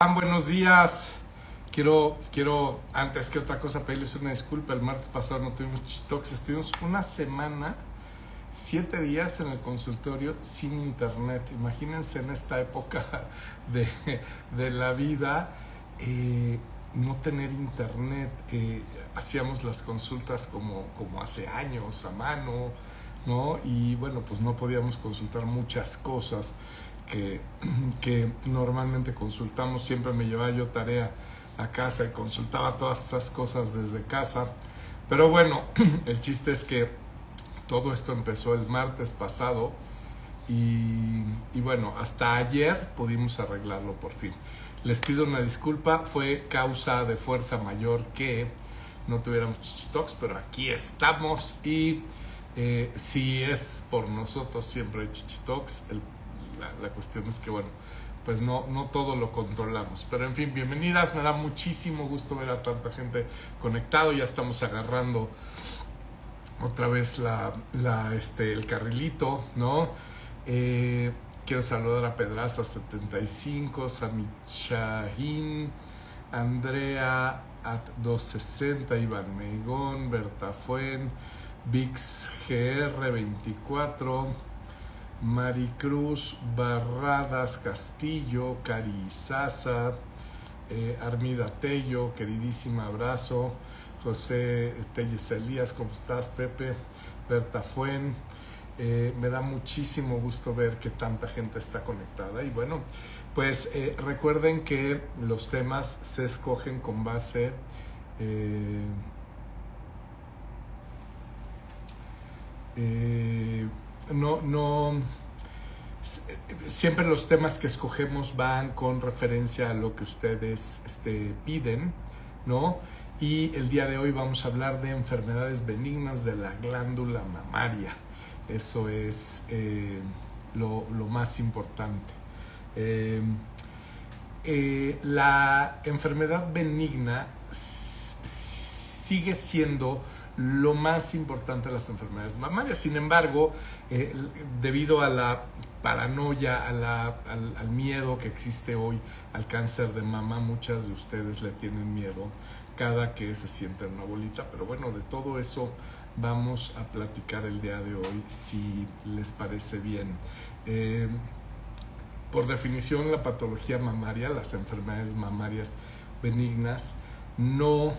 Buenos días. Quiero antes que otra cosa pedirles una disculpa. El martes pasado no tuvimos Chitalks. Estuvimos una semana, 7 días en el consultorio sin internet. Imagínense en esta época de, de la vida, no tener internet. Hacíamos las consultas como hace años, a mano, ¿no? Y bueno, pues no podíamos consultar muchas cosas que normalmente consultamos. Siempre me llevaba yo tarea a casa y consultaba todas esas cosas desde casa. Pero bueno, el chiste es que todo esto empezó el martes pasado y bueno, hasta ayer pudimos arreglarlo por fin. Les pido una disculpa, fue causa de fuerza mayor que no tuviéramos Chichitox, pero aquí estamos y si es por nosotros siempre hay Chichitox. La cuestión es que, bueno, pues no todo lo controlamos. Pero en fin, bienvenidas. Me da muchísimo gusto ver a tanta gente conectado. Ya estamos agarrando otra vez el carrilito, ¿no? Quiero saludar a Pedraza75, Samit Shahin, Andrea at 260, Iván Meigón, Berta Fuen, Vix GR24, Maricruz Barradas Castillo, Cari Sasa, Armida Tello, queridísima, abrazo. José Telles Elías, ¿cómo estás? Pepe, Berta Fuen. Me da muchísimo gusto ver que tanta gente está conectada. Y bueno, pues recuerden que los temas se escogen con base siempre los temas que escogemos van con referencia a lo que ustedes piden, ¿no? Y el día de hoy vamos a hablar de enfermedades benignas de la glándula mamaria. Eso es lo más importante. La enfermedad benigna sigue siendo lo más importante de las enfermedades mamarias. Sin embargo, debido a la paranoia, al miedo que existe hoy al cáncer de mama, muchas de ustedes le tienen miedo cada que se siente una bolita. Pero bueno, de todo eso vamos a platicar el día de hoy, si les parece bien. Por definición, la patología mamaria, las enfermedades mamarias benignas, no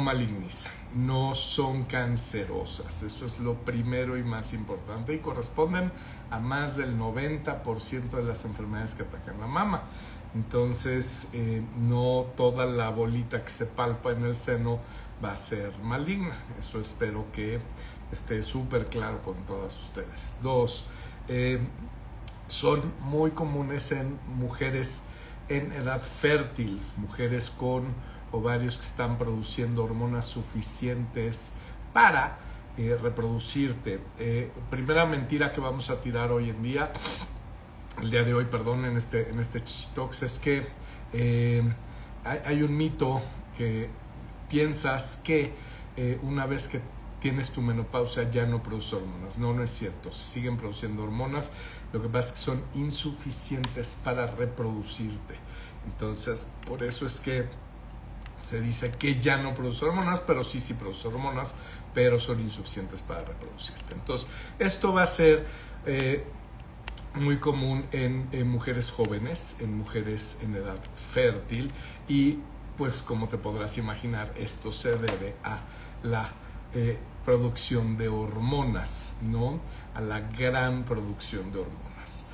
malignizan, no son cancerosas. Eso es lo primero y más importante, y corresponden a más del 90% de las enfermedades que atacan la mama. Entonces, no toda la bolita que se palpa en el seno va a ser maligna. Eso espero que esté súper claro con todas ustedes. 2, son muy comunes en mujeres en edad fértil, mujeres con ovarios que están produciendo hormonas suficientes para reproducirte. Primera mentira que vamos a tirar hoy en día, el día de hoy, perdón, en este Chichitox, es que hay un mito que piensas que una vez que tienes tu menopausia ya no produce hormonas. No es cierto, se siguen produciendo hormonas. Lo que pasa es que son insuficientes para reproducirte. Entonces, por eso es que se dice que ya no produce hormonas, pero sí produce hormonas, pero son insuficientes para reproducirte. Entonces, esto va a ser muy común en mujeres jóvenes, en mujeres en edad fértil, y pues como te podrás imaginar, esto se debe a la producción de hormonas, ¿no? A la gran producción de hormonas.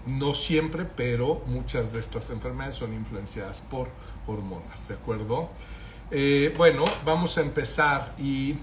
No siempre, pero muchas de estas enfermedades son influenciadas por hormonas, ¿de acuerdo? Bueno, vamos a empezar, y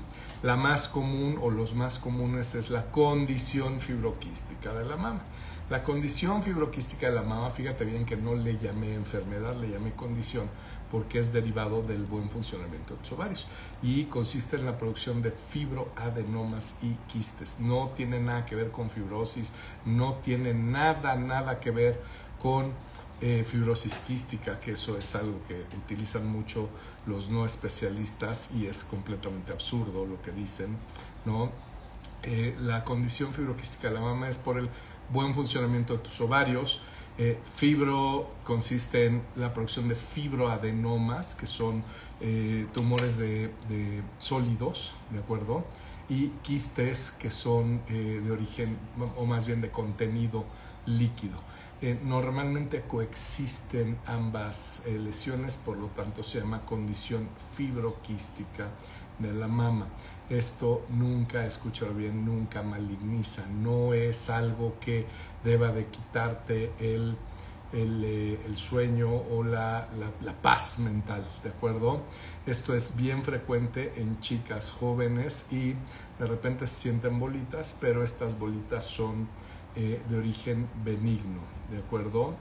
la más común o los más comunes es la condición fibroquística de la mama. La condición fibroquística de la mama, fíjate bien que no le llamé enfermedad, le llamé condición, porque es derivado del buen funcionamiento de tus ovarios y consiste en la producción de fibroadenomas y quistes. No tiene nada que ver con fibrosis, no tiene nada que ver con fibrosis quística, que eso es algo que utilizan mucho los no especialistas y es completamente absurdo lo que dicen, ¿no? La condición fibroquística de la mama es por el buen funcionamiento de tus ovarios. Fibro consiste en la producción de fibroadenomas, que son tumores de sólidos, ¿de acuerdo? Y quistes, que son de origen, o más bien de contenido líquido. Normalmente coexisten ambas lesiones, por lo tanto se llama condición fibroquística de la mama. Esto nunca, escúchalo bien, nunca maligniza, no es algo que deba de quitarte el sueño o la paz mental, ¿de acuerdo? Esto es bien frecuente en chicas jóvenes y de repente se sienten bolitas, pero estas bolitas son de origen benigno, ¿de acuerdo?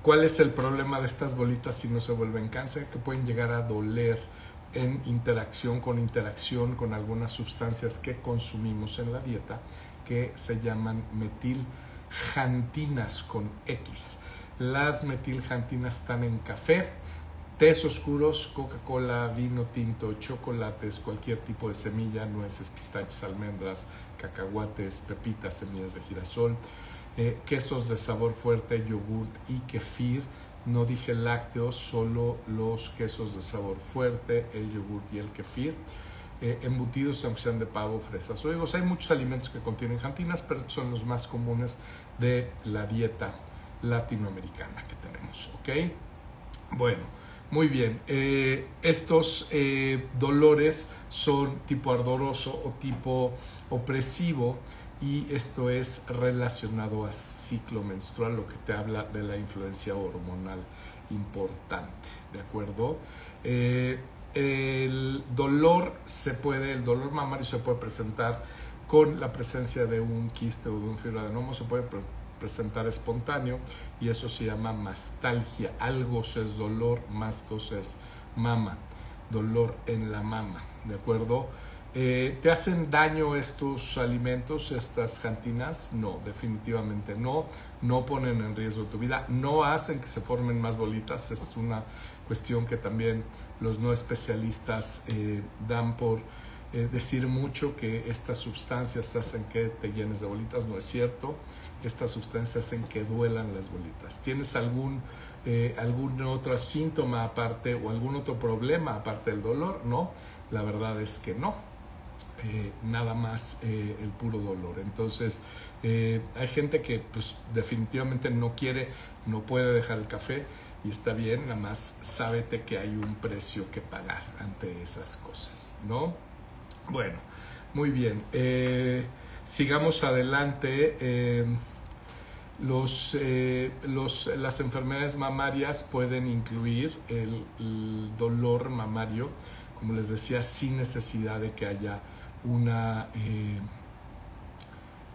¿Cuál es el problema de estas bolitas si no se vuelven cáncer? Que pueden llegar a doler en interacción con algunas sustancias que consumimos en la dieta, que se llaman metiljantinas con X. Las metiljantinas están en café, tés oscuros, Coca-Cola, vino tinto, chocolates, cualquier tipo de semilla, nueces, pistachos, almendras, cacahuates, pepitas, semillas de girasol, quesos de sabor fuerte, yogurt y kefir. No dije lácteos, solo los quesos de sabor fuerte, el yogurt y el kefir. Embutidos, aunque sean de pavo, fresas o higos. Hay muchos alimentos que contienen jantinas, pero son los más comunes de la dieta latinoamericana que tenemos, ¿ok? Bueno, muy bien. Estos dolores son tipo ardoroso o tipo opresivo, y esto es relacionado a ciclo menstrual, lo que te habla de la influencia hormonal importante, ¿de acuerdo? El dolor mamario se puede presentar con la presencia de un quiste o de un fibroadenoma, se puede presentar espontáneo, y eso se llama mastalgia. Algos es dolor, mastos es mama, dolor en la mama, ¿de acuerdo? ¿Te hacen daño estos alimentos, estas jantinas? No, definitivamente no. No ponen en riesgo tu vida, no hacen que se formen más bolitas. Es una cuestión que también los no especialistas dan por decir mucho, que estas sustancias hacen que te llenes de bolitas. No es cierto. Estas sustancias hacen que duelan las bolitas. ¿Tienes algún otro síntoma aparte o algún otro problema aparte del dolor? No, la verdad es que no. Nada más el puro dolor. Entonces hay gente que pues definitivamente no puede dejar el café, y está bien, nada más sábete que hay un precio que pagar ante esas cosas, ¿no? Bueno, muy bien, sigamos adelante. Las enfermedades mamarias pueden incluir el dolor mamario, como les decía, sin necesidad de que haya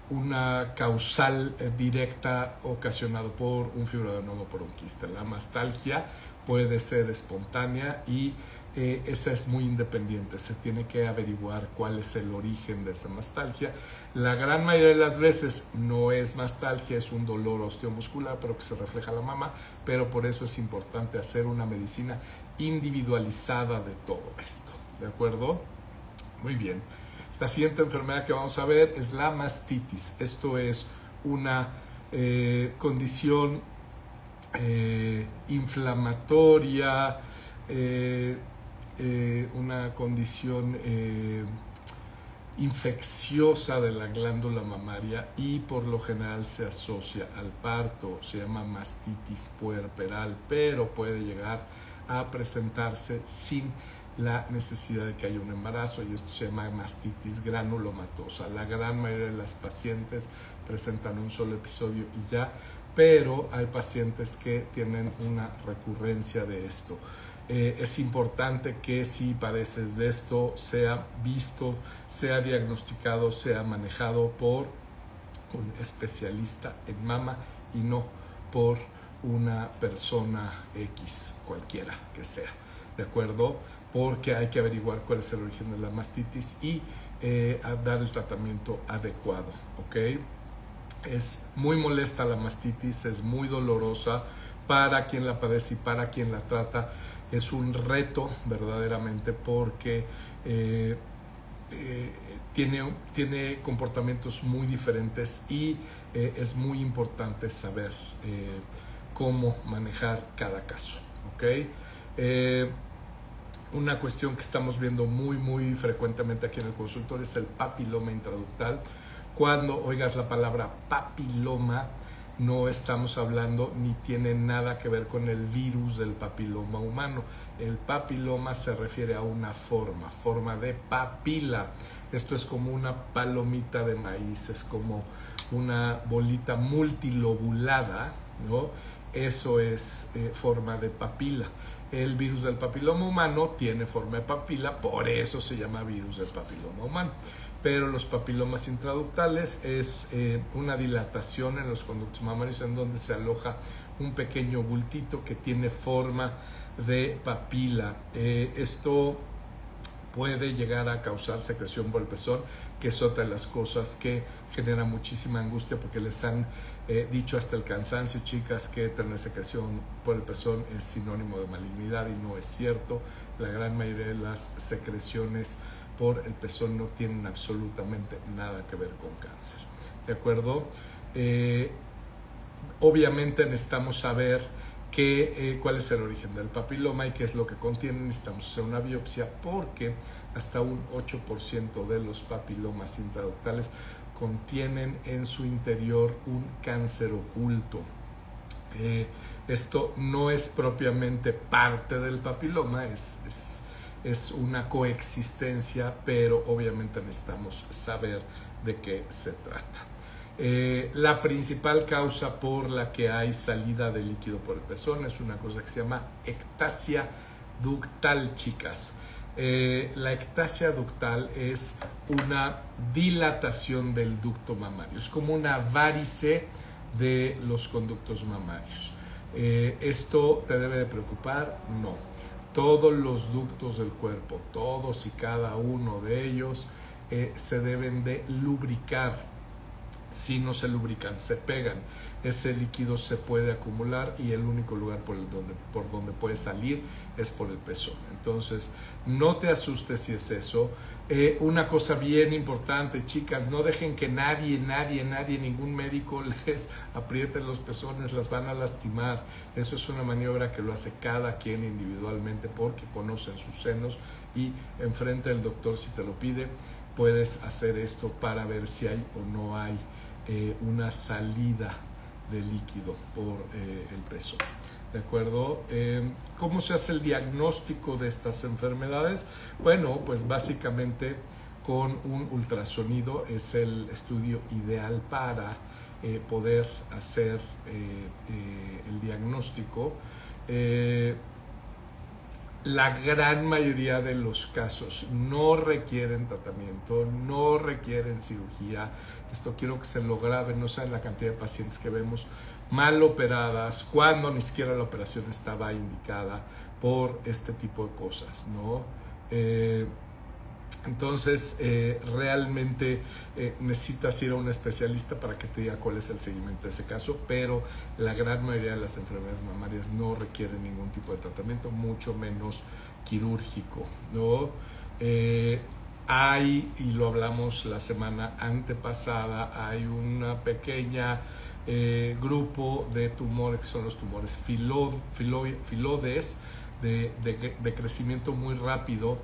una causal directa ocasionado por un fibroadenoma o por un quiste. La mastalgia puede ser espontánea y esa es muy independiente. Se tiene que averiguar cuál es el origen de esa mastalgia. La gran mayoría de las veces no es mastalgia, es un dolor osteomuscular, pero que se refleja en la mama, pero por eso es importante hacer una medicina individualizada de todo esto, ¿de acuerdo? Muy bien. La siguiente enfermedad que vamos a ver es la mastitis. Esto es una condición inflamatoria, una condición infecciosa de la glándula mamaria, y por lo general se asocia al parto. Se llama mastitis puerperal, pero puede llegar a presentarse sin la necesidad de que haya un embarazo, y esto se llama mastitis granulomatosa. La gran mayoría de las pacientes presentan un solo episodio y ya, pero hay pacientes que tienen una recurrencia de esto. Es importante que si padeces de esto sea visto, sea diagnosticado, sea manejado por un especialista en mama y no por una persona X, cualquiera que sea, ¿de acuerdo? Porque hay que averiguar cuál es el origen de la mastitis y dar el tratamiento adecuado, ¿ok? Es muy molesta la mastitis, es muy dolorosa para quien la padece y para quien la trata. Es un reto verdaderamente, porque tiene comportamientos muy diferentes y es muy importante saber cómo manejar cada caso, ¿ok? Una cuestión que estamos viendo muy frecuentemente aquí en el consultorio es el papiloma intraductal. Cuando oigas la palabra papiloma, no estamos hablando ni tiene nada que ver con el virus del papiloma humano. El papiloma se refiere a una forma de papila. Esto es como una palomita de maíz, es como una bolita multilobulada, ¿no? Eso es forma de papila. El virus del papiloma humano tiene forma de papila, por eso se llama virus del papiloma humano. Pero los papilomas intraductales es una dilatación en los conductos mamarios en donde se aloja un pequeño bultito que tiene forma de papila. Esto puede llegar a causar secreción por el pezón, que es otra de las cosas que genera muchísima angustia, porque les han dicho hasta el cansancio, chicas, que tener secreción por el pezón es sinónimo de malignidad, y no es cierto. La gran mayoría de las secreciones por el pezón no tienen absolutamente nada que ver con cáncer, ¿de acuerdo? Obviamente necesitamos saber cuál es el origen del papiloma y qué es lo que contiene. Necesitamos hacer una biopsia, porque hasta un 8% de los papilomas intraductales contienen en su interior un cáncer oculto. Esto no es propiamente parte del papiloma, es una coexistencia, pero obviamente necesitamos saber de qué se trata. La principal causa por la que hay salida de líquido por el pezón es una cosa que se llama ectasia ductal, chicas. La ectasia ductal es una dilatación del ducto mamario, es como una varice de los conductos mamarios. ¿Esto te debe de preocupar? No. Todos los ductos del cuerpo, todos y cada uno de ellos, se deben de lubricar. Si no se lubrican, se pegan. Ese líquido se puede acumular y el único lugar por donde puede salir es por el pezón. Entonces, no te asustes si es eso. Una cosa bien importante, chicas, no dejen que nadie, ningún médico les apriete los pezones, las van a lastimar. Eso es una maniobra que lo hace cada quien individualmente, porque conocen sus senos, y enfrente del doctor, si te lo pide, puedes hacer esto para ver si hay o no hay una salida de líquido por el pezón. ¿De acuerdo? ¿Cómo se hace el diagnóstico de estas enfermedades? Bueno, pues básicamente con un ultrasonido es el estudio ideal para poder hacer el diagnóstico. La gran mayoría de los casos no requieren tratamiento, no requieren cirugía. Esto quiero que se lo graben, no saben la cantidad de pacientes que vemos mal operadas cuando ni siquiera la operación estaba indicada por este tipo de cosas, ¿no? Entonces, realmente necesitas ir a un especialista para que te diga cuál es el seguimiento de ese caso, pero la gran mayoría de las enfermedades mamarias no requieren ningún tipo de tratamiento, mucho menos quirúrgico, ¿no? Hay, y lo hablamos la semana antepasada, hay una pequeña grupo de tumores que son los tumores filodes de crecimiento muy rápido,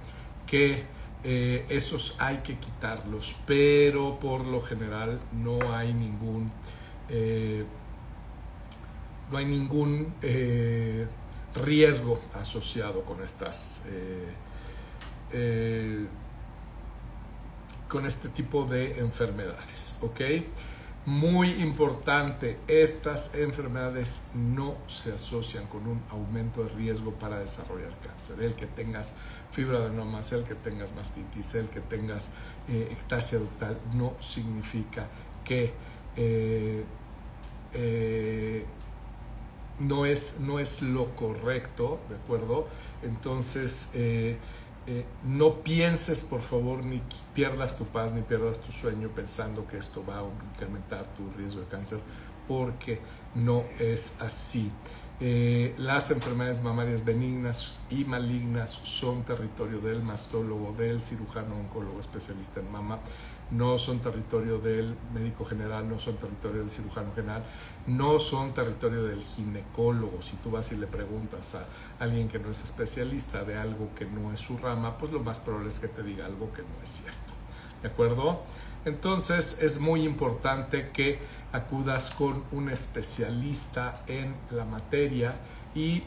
que esos hay que quitarlos, pero por lo general no hay ningún riesgo asociado con con este tipo de enfermedades, ¿ok? Muy importante, estas enfermedades no se asocian con un aumento de riesgo para desarrollar cáncer. El que tengas fibroadenomas, el que tengas mastitis, el que tengas ectasia ductal, no significa que no es lo correcto, ¿de acuerdo? Entonces, no pienses, por favor, ni pierdas tu paz, ni pierdas tu sueño pensando que esto va a incrementar tu riesgo de cáncer, porque no es así. Las enfermedades mamarias benignas y malignas son territorio del mastólogo, del cirujano oncólogo especialista en mama, no son territorio del médico general, no son territorio del cirujano general, no son territorio del ginecólogo. Si tú vas y le preguntas a alguien que no es especialista de algo que no es su rama, pues lo más probable es que te diga algo que no es cierto. ¿De acuerdo? Entonces es muy importante que acudas con un especialista en la materia y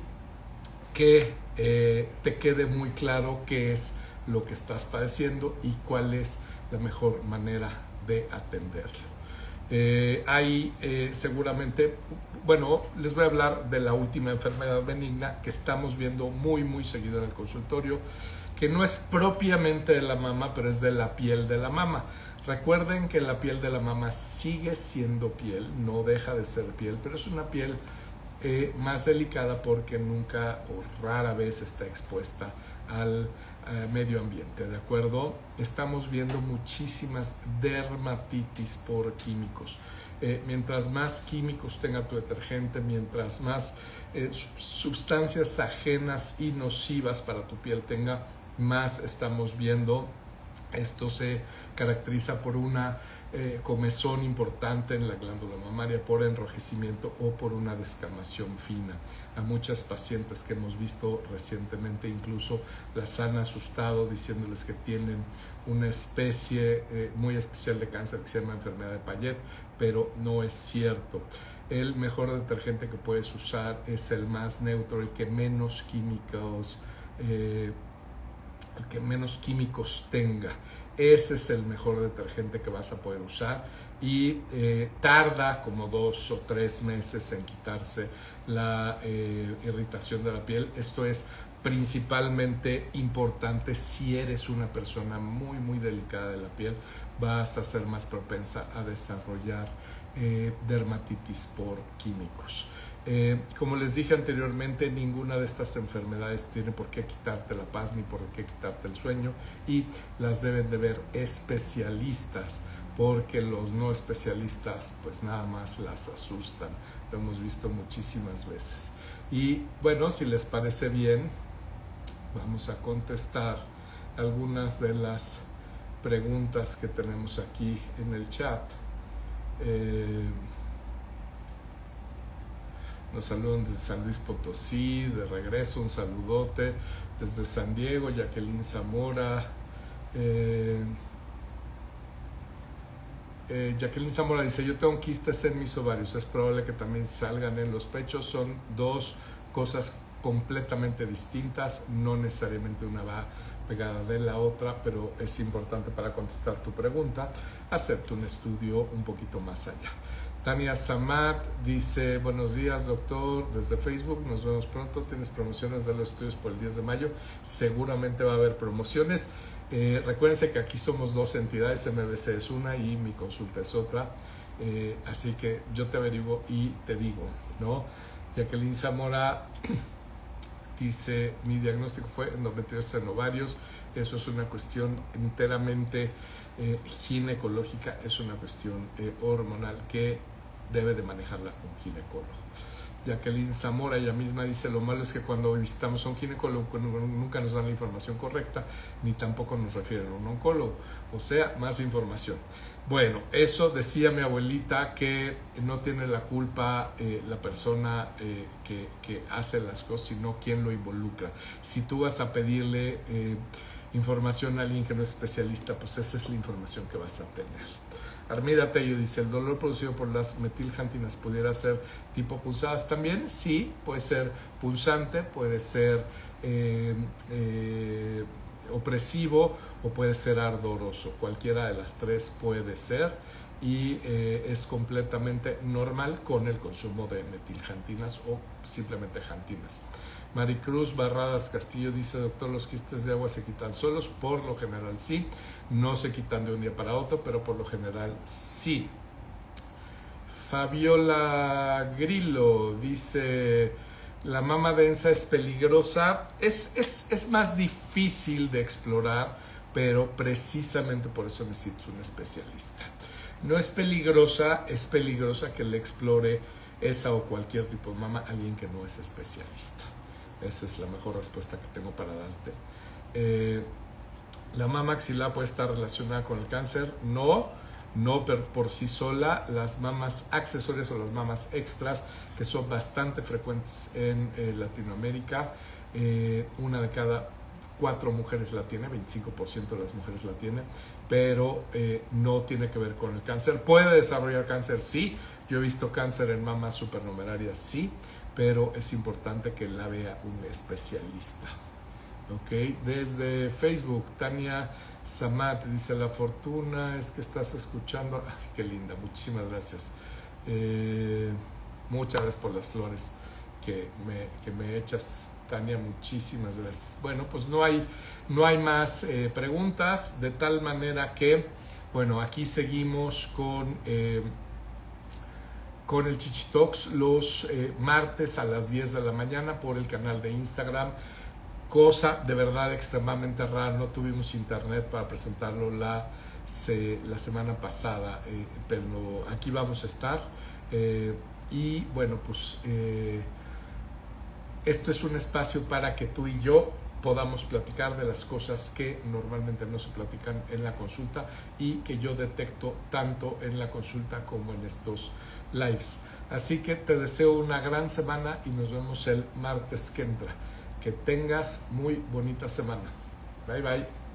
que te quede muy claro qué es lo que estás padeciendo y cuál es la mejor manera de atenderlo. Seguramente, bueno, les voy a hablar de la última enfermedad benigna que estamos viendo muy seguido en el consultorio, que no es propiamente de la mama, pero es de la piel de la mama. Recuerden que la piel de la mama sigue siendo piel, no deja de ser piel, pero es una piel más delicada porque nunca o rara vez está expuesta al medio ambiente, ¿de acuerdo? Estamos viendo muchísimas dermatitis por químicos. Mientras más químicos tenga tu detergente, mientras más sustancias ajenas y nocivas para tu piel tenga, más estamos viendo. Esto se caracteriza por una comezón importante en la glándula mamaria, por enrojecimiento o por una descamación fina. A muchas pacientes que hemos visto recientemente incluso las han asustado diciéndoles que tienen una especie muy especial de cáncer que se llama enfermedad de Payet, pero no es cierto. El mejor detergente que puedes usar es el más neutro, el que menos químicos tenga. Ese es el mejor detergente que vas a poder usar y tarda como 2 o 3 meses en quitarse la irritación de la piel. Esto es principalmente importante si eres una persona muy delicada de la piel. Vas a ser más propensa a desarrollar dermatitis por químicos. Como les dije anteriormente, ninguna de estas enfermedades tiene por qué quitarte la paz ni por qué quitarte el sueño, y las deben de ver especialistas, porque los no especialistas pues nada más las asustan. Lo hemos visto muchísimas veces. Y bueno, si les parece bien, vamos a contestar algunas de las preguntas que tenemos aquí en el chat. Nos saludan desde San Luis Potosí, de regreso un saludote. Desde San Diego, Jacqueline Zamora. Jacqueline Zamora dice: yo tengo quistes en mis ovarios, es probable que también salgan en los pechos. Son dos cosas completamente distintas, no necesariamente una va pegada de la otra, pero es importante para contestar tu pregunta hacerte un estudio un poquito más allá. Tania Samat dice: buenos días, doctor, desde Facebook, nos vemos pronto. ¿Tienes promociones de los estudios por el 10 de mayo? Seguramente va a haber promociones. Recuérdense que aquí somos dos entidades, MBC es una y mi consulta es otra, así que yo te averiguo y te digo, ¿no? Jacqueline Zamora dice: mi diagnóstico fue endometriosis en ovarios. Eso es una cuestión enteramente ginecológica, es una cuestión hormonal que debe de manejarla un ginecólogo. Jacqueline Zamora, ella misma dice: lo malo es que cuando visitamos a un ginecólogo nunca nos dan la información correcta, ni tampoco nos refieren a un oncólogo, o sea, más información. Bueno, eso decía mi abuelita, que no tiene la culpa la persona que hace las cosas, sino quien lo involucra. Si tú vas a pedirle información a alguien que no es especialista, pues esa es la información que vas a tener. Armida Tello dice: ¿el dolor producido por las metiljantinas pudiera ser tipo punzadas también? Sí, puede ser punzante, puede ser opresivo o puede ser ardoroso. Cualquiera de las tres puede ser y es completamente normal con el consumo de metiljantinas o simplemente jantinas. Maricruz Barradas Castillo dice: doctor, ¿los quistes de agua se quitan solos? Por lo general sí, no se quitan de un día para otro, pero por lo general sí. Fabiola Grillo dice: la mama densa es peligrosa. Es más difícil de explorar, pero precisamente por eso necesitas un especialista. No es peligrosa, es peligrosa que le explore esa o cualquier tipo de mama, alguien que no es especialista. Esa es la mejor respuesta que tengo para darte. ¿La mama axilar puede estar relacionada con el cáncer? No por sí sola. Las mamas accesorias o las mamas extras, que son bastante frecuentes en Latinoamérica, una de cada 4 mujeres la tiene, 25% de las mujeres la tienen, pero no tiene que ver con el cáncer. ¿Puede desarrollar cáncer? Sí. Yo he visto cáncer en mamas supernumerarias, sí, pero es importante que la vea un especialista. Ok, desde Facebook, Tania Samat dice: la fortuna es que estás escuchando. Ay, qué linda, muchísimas gracias. Muchas gracias por las flores que me echas, Tania, muchísimas gracias. Bueno, pues no hay más preguntas, de tal manera que, bueno, aquí seguimos con el Chichi Talks los martes a las 10 de la mañana por el canal de Instagram. Cosa de verdad extremadamente rara, no tuvimos internet para presentarlo la semana pasada, pero aquí vamos a estar. Y bueno, pues esto es un espacio para que tú y yo podamos platicar de las cosas que normalmente no se platican en la consulta y que yo detecto tanto en la consulta como en estos lives. Así que te deseo una gran semana y nos vemos el martes que entra. Que tengas muy bonita semana. Bye bye.